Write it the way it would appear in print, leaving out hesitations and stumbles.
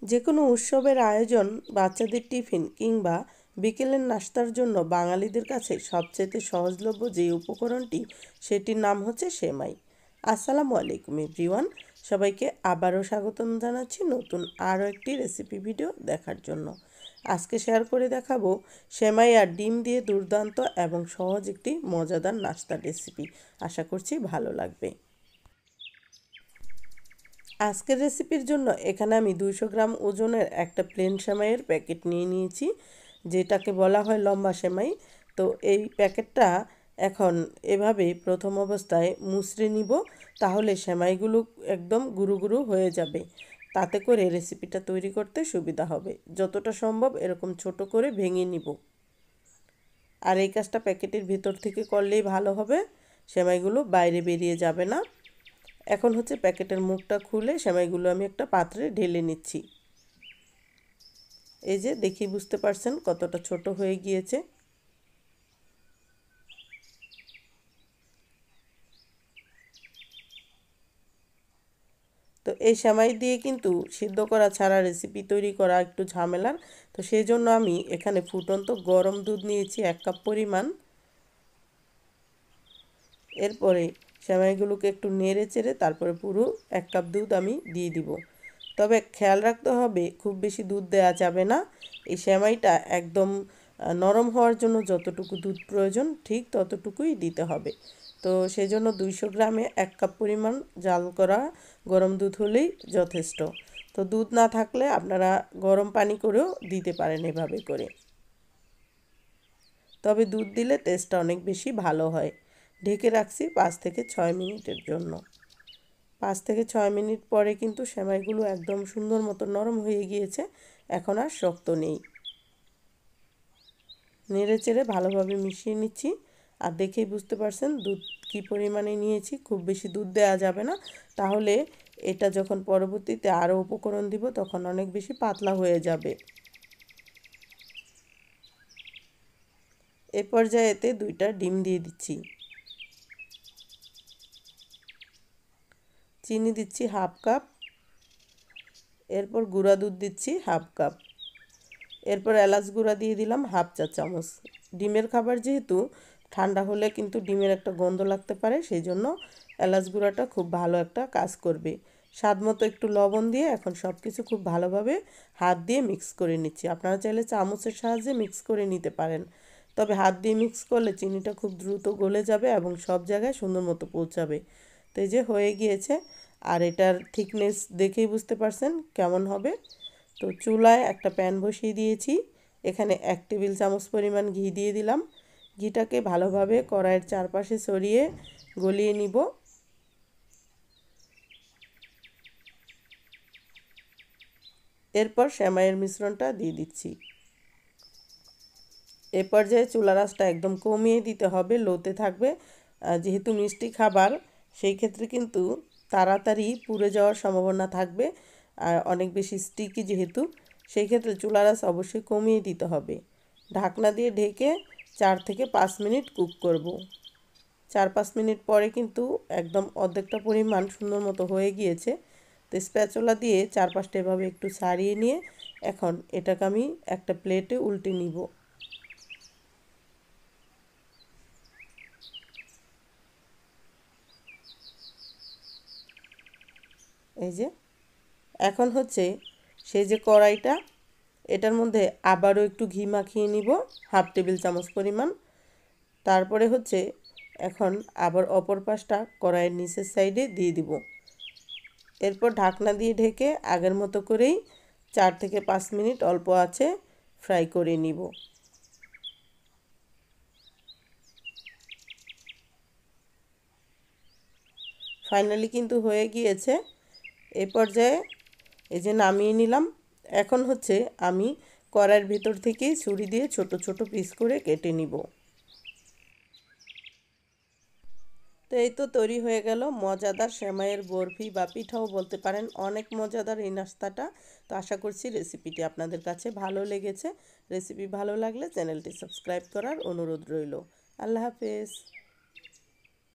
যে কোনো উৎসবের আয়োজন, বাচ্চাদের টিফিন কিংবা বিকেলের নাস্তার জন্য বাঙালিদের কাছে সবচেয়ে সহজলভ্য যে উপকরণটি, সেটির নাম হচ্ছে সেমাই। আসসালামু আলাইকুম এভরিওয়ান, সবাইকে আবারও স্বাগতম জানাচ্ছি নতুন আরও একটি রেসিপি ভিডিও দেখার জন্য। আজকে শেয়ার করে দেখাবো সেমাই আর ডিম দিয়ে দুর্দান্ত এবং সহজ একটি মজাদার নাস্তার রেসিপি। আশা করছি ভালো লাগবে। আজকের রেসিপির জন্য এখানে আমি 200 গ্রাম ওজনের একটা প্লেন সেমাইয়ের প্যাকেট নিয়ে নিয়েছি, যেটাকে বলা হয় লম্বা সেমাই। তো এই প্যাকেটটা এখন এভাবে প্রথম অবস্থায় মুছড়ে নিব, তাহলে সেমাইগুলো একদম গুঁড়ো গুঁড়ো হয়ে যাবে। তাতে করে রেসিপিটা তৈরি করতে সুবিধা হবে। যতটা সম্ভব এরকম ছোট করে ভেঙে নিব। আর এই কাজটা প্যাকেটের ভিতর থেকে করলেই ভালো হবে, সেমাইগুলো বাইরে বেরিয়ে যাবে না। এখন হচ্ছে প্যাকেটের মুখটা খুলে সেমাইগুলো আমি একটা পাত্রে ঢেলে নিচ্ছি। এই যে দেখি বুঝতে পারছেন কতটা ছোট হয়ে গিয়েছে। তো এই সেমাই দিয়ে কিন্তু সিদ্ধ করা ছাড়া রেসিপি তৈরি করা একটু ঝামেলার। তো সেই জন্য আমি এখানে ফুটন্ত গরম দুধ নিয়েছি 1 কাপ পরিমাণ। এরপরে সেমাইগুলোকে একটু নেড়ে চেড়ে তারপরে পুরো 1 কাপ দুধ আমি দিয়ে দিব। তবে খেয়াল রাখতে হবে খুব বেশি দুধ দেওয়া যাবে না। এই সেমাইটা একদম নরম হওয়ার জন্য যতটুকু দুধ প্রয়োজন ঠিক ততটুকুই দিতে হবে। তো সেই জন্য 200 গ্রামে 1 কাপ পরিমাণ জাল করা গরম দুধ হলেই যথেষ্ট। তো দুধ না থাকলে আপনারা গরম পানি করেও দিতে পারেন এভাবে করে। তবে দুধ দিলে টেস্টটা অনেক বেশি ভালো হয়। ঢেকে রাখছি 5 থেকে 6 মিনিটের জন্য। 5 থেকে 6 মিনিট পরে কিন্তু সেমাইগুলো একদম সুন্দর মতো নরম হয়ে গিয়েছে। এখন আর শক্ত নেই। নেড়ে চেড়ে ভালোভাবে মিশিয়ে নিচ্ছি। আর দেখেই বুঝতে পারছেন দুধ কী পরিমাণে নিয়েছি। খুব বেশি দুধ দেওয়া যাবে না, তাহলে এটা যখন পরবর্তীতে আরও উপকরণ দিব তখন অনেক বেশি পাতলা হয়ে যাবে। এ পর্যায়ে এতে 2টা ডিম দিয়ে দিচ্ছি। চিনি দিচ্ছি 1/2 কাপ। এরপর গুঁড়া দুধ দিচ্ছি 1/2 কাপ। এরপর এলাচ গুঁড়া দিয়ে দিলাম 1/2 চা চামচ। ডিমের খাবার যেহেতু, ঠান্ডা হলে কিন্তু ডিমের একটা গন্ধ লাগতে পারে, সেই জন্য এলাচ গুঁড়াটা খুব ভালো একটা কাজ করবে। স্বাদ মতো একটু লবণ দিয়ে এখন সব কিছু খুব ভালোভাবে হাত দিয়ে মিক্স করে নিচ্ছি। আপনারা চাইলে চামচের সাহায্যে মিক্স করে নিতে পারেন। তবে হাত দিয়ে মিক্স করলে চিনিটা খুব দ্রুত গলে যাবে এবং সব জায়গায় সুন্দর মতো পৌঁছাবে। তো এই যে হয়ে গিয়েছে। আর এটার থিকনেস দেখেই বুঝতে পারছেন কেমন হবে। তো চুলায় একটা প্যান বসিয়ে দিয়েছি। এখানে 1 টেবিল চামচ পরিমাণ ঘি দিয়ে দিলাম। ঘিটাকে ভালোভাবে কড়াইয়ের চারপাশে ছড়িয়ে গলিয়ে নিব। এরপর সেমাইয়ের মিশ্রণটা দিয়ে দিচ্ছি। এ পর্যায়ে চুলার আঁচটা একদম কমিয়ে দিতে হবে, লোতে থাকবে। যেহেতু মিষ্টি খাবার, সেই ক্ষেত্রে কিন্তু তাড়াতাড়ি পুড়ে যাওয়ার সম্ভাবনা থাকবে। আর অনেক বেশি স্টিকি যেহেতু, সেই ক্ষেত্রে চুলার আঁচ অবশ্যই কমিয়ে দিতে হবে। ঢাকনা দিয়ে ঢেকে 4 থেকে 5 মিনিট কুক করব। 4-5 মিনিট পরে কিন্তু একদম অর্ধেকটা পরিমাণ সুন্দর মতো হয়ে গিয়েছে। তো স্প্যাচুলা দিয়ে চারপাশটা এভাবে একটু ছাড়িয়ে নিয়ে এখন এটাকে আমি একটা প্লেটে উল্টে নিব। এই যে এখন হচ্ছে সেই যে কড়াইটা, এটার মধ্যে আবারও একটু ঘি মাখিয়ে নিব 1/2 টেবিল চামচ পরিমাণ। তারপরে হচ্ছে এখন আবার অপর পাশটা কড়াইয়ের নিচের সাইডে দিয়ে দিব। এরপর ঢাকনা দিয়ে ঢেকে আগের মতো করেই 4 থেকে 5 মিনিট অল্প আঁচে ফ্রাই করে নিব। ফাইনালি কিন্তু হয়ে গিয়েছে। এই পর্যায়ে এই যে নামিয়ে নিলাম। এখন হচ্ছে আমি কড়াইয়ের ভিতর থেকেই ছুরি দিয়ে ছোট ছোট পিস করে কেটে নিব। তো এই তো তৈরি হয়ে গেল মজাদার সেমাইয়ের বরফি বা পিঠাও বলতে পারেন। অনেক মজাদার এই নাস্তাটা। তো আশা করছি রেসিপিটি আপনাদের কাছে ভালো লেগেছে। রেসিপি ভালো লাগলে চ্যানেলটি সাবস্ক্রাইব করার অনুরোধ রইল। আল্লাহ হাফেজ।